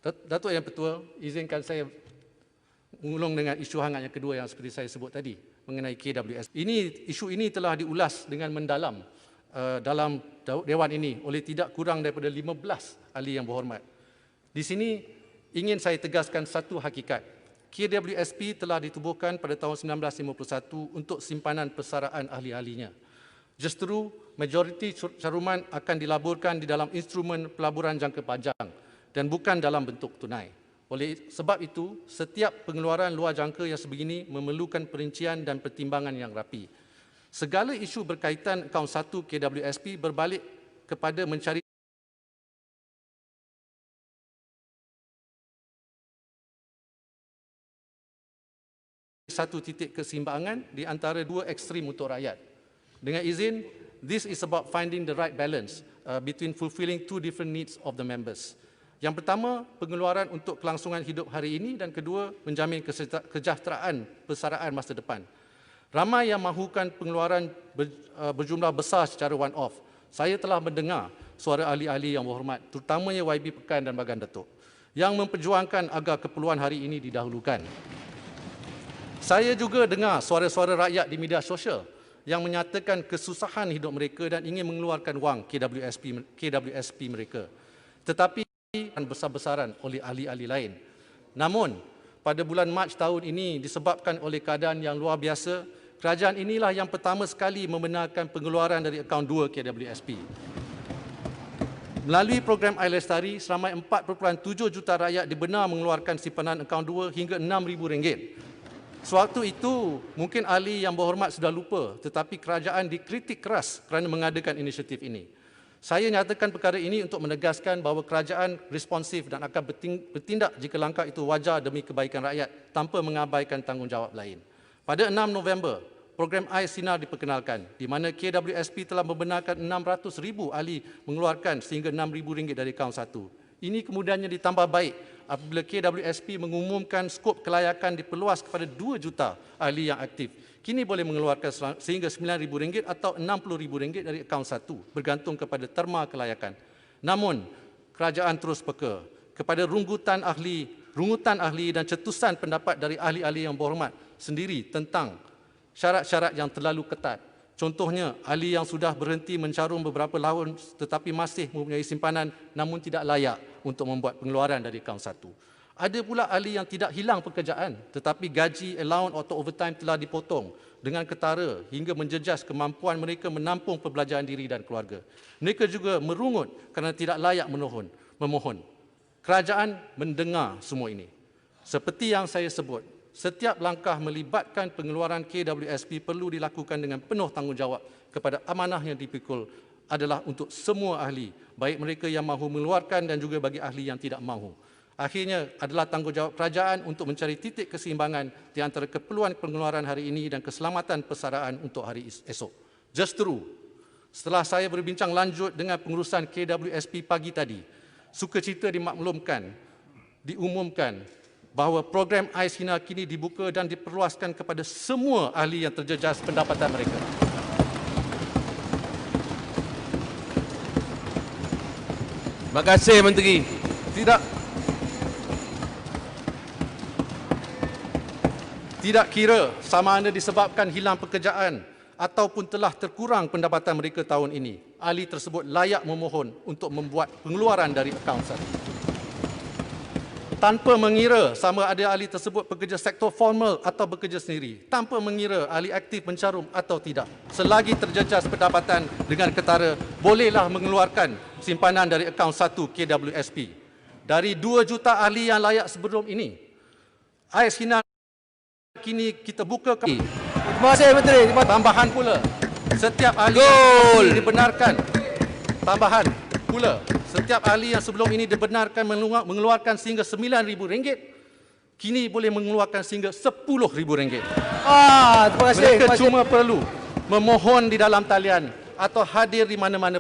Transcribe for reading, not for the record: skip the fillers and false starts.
Datuk Yang Pertua, izinkan saya mengulung dengan isu hangat yang kedua yang seperti saya sebut tadi mengenai KWS. Isu ini telah diulas dengan mendalam dalam Dewan ini oleh tidak kurang daripada 15 ahli yang berhormat. Di sini ingin saya tegaskan satu hakikat. KWSP telah ditubuhkan pada tahun 1951 untuk simpanan persaraan ahli-ahlinya. Justru, majoriti caruman akan dilaburkan di dalam instrumen pelaburan jangka panjang dan bukan dalam bentuk tunai. Oleh sebab itu, setiap pengeluaran luar jangka yang sebegini memerlukan perincian dan pertimbangan yang rapi. Segala isu berkaitan akaun 1 KWSP berbalik kepada mencari satu titik keseimbangan di antara dua ekstrim untuk rakyat. Dengan izin, this is about finding the right balance between fulfilling two different needs of the members. Yang pertama, pengeluaran untuk kelangsungan hidup hari ini, dan kedua, menjamin kesejahteraan persaraan masa depan. Ramai yang mahukan pengeluaran berjumlah besar secara one-off. Saya telah mendengar suara ahli-ahli yang berhormat, terutamanya YB Pekan dan Bagan Datuk, yang memperjuangkan agar keperluan hari ini didahulukan. Saya juga dengar suara-suara rakyat di media sosial yang menyatakan kesusahan hidup mereka dan ingin mengeluarkan wang KWSP mereka. Tetapi besar-besaran oleh ahli-ahli lain. Namun, pada bulan Mac tahun ini disebabkan oleh keadaan yang luar biasa, kerajaan inilah yang pertama sekali membenarkan pengeluaran dari akaun 2 KWSP. Melalui program Air Lestari, seramai 4.7 juta rakyat dibenar mengeluarkan simpanan akaun 2 hingga RM6,000. Sewaktu itu, mungkin ahli yang berhormat sudah lupa, tetapi kerajaan dikritik keras kerana mengadakan inisiatif ini. Saya nyatakan perkara ini untuk menegaskan bahawa kerajaan responsif dan akan bertindak jika langkah itu wajar demi kebaikan rakyat tanpa mengabaikan tanggungjawab lain. Pada 6 November, program Air Sinar diperkenalkan, di mana KWSP telah membenarkan 600,000 ahli mengeluarkan sehingga RM6,000 dari akaun 1. Ini kemudiannya ditambah baik apabila KWSP mengumumkan skop kelayakan diperluas kepada 2 juta ahli yang aktif. Kini boleh mengeluarkan sehingga RM9,000 atau RM60,000 dari akaun 1, bergantung kepada terma kelayakan. Namun, kerajaan terus peka kepada rungutan ahli dan cetusan pendapat dari ahli-ahli yang berhormat sendiri tentang syarat-syarat yang terlalu ketat. Contohnya, ahli yang sudah berhenti mencarum beberapa tahun tetapi masih mempunyai simpanan namun tidak layak untuk membuat pengeluaran dari akaun 1. Ada pula ahli yang tidak hilang pekerjaan tetapi gaji, allowance atau overtime telah dipotong dengan ketara hingga menjejas kemampuan mereka menampung perbelanjaan diri dan keluarga. Mereka juga merungut kerana tidak layak memohon. Kerajaan mendengar semua ini. Seperti yang saya sebut, setiap langkah melibatkan pengeluaran KWSP perlu dilakukan dengan penuh tanggungjawab kepada amanah yang dipikul adalah untuk semua ahli, baik mereka yang mahu mengeluarkan dan juga bagi ahli yang tidak mahu. Akhirnya adalah tanggungjawab kerajaan untuk mencari titik keseimbangan di antara keperluan pengeluaran hari ini dan keselamatan persaraan untuk hari esok. Justru, setelah saya berbincang lanjut dengan pengurusan KWSP pagi tadi, sukacita diumumkan bahawa program Air Sinar kini dibuka dan diperluaskan kepada semua ahli yang terjejas pendapatan mereka. Terima kasih, Menteri. Tidak kira sama ada disebabkan hilang pekerjaan ataupun telah terkurang pendapatan mereka tahun ini, ahli tersebut layak memohon untuk membuat pengeluaran dari akaun 1. Tanpa mengira sama ada ahli tersebut bekerja sektor formal atau bekerja sendiri, tanpa mengira ahli aktif mencarum atau tidak, selagi terjejas pendapatan dengan ketara, bolehlah mengeluarkan simpanan dari akaun 1 KWSP. Dari 2 juta ahli yang layak sebelum ini, Air Sinar kini kita buka kembali. Terima kasih, Menteri. Tambahan pula, setiap ahli yang dibenarkan, tambahan pula, setiap ahli yang sebelum ini dibenarkan mengeluarkan sehingga RM9,000, kini boleh mengeluarkan sehingga RM10,000. Terima kasih. Mereka cuma perlu memohon di dalam talian atau hadir di mana-mana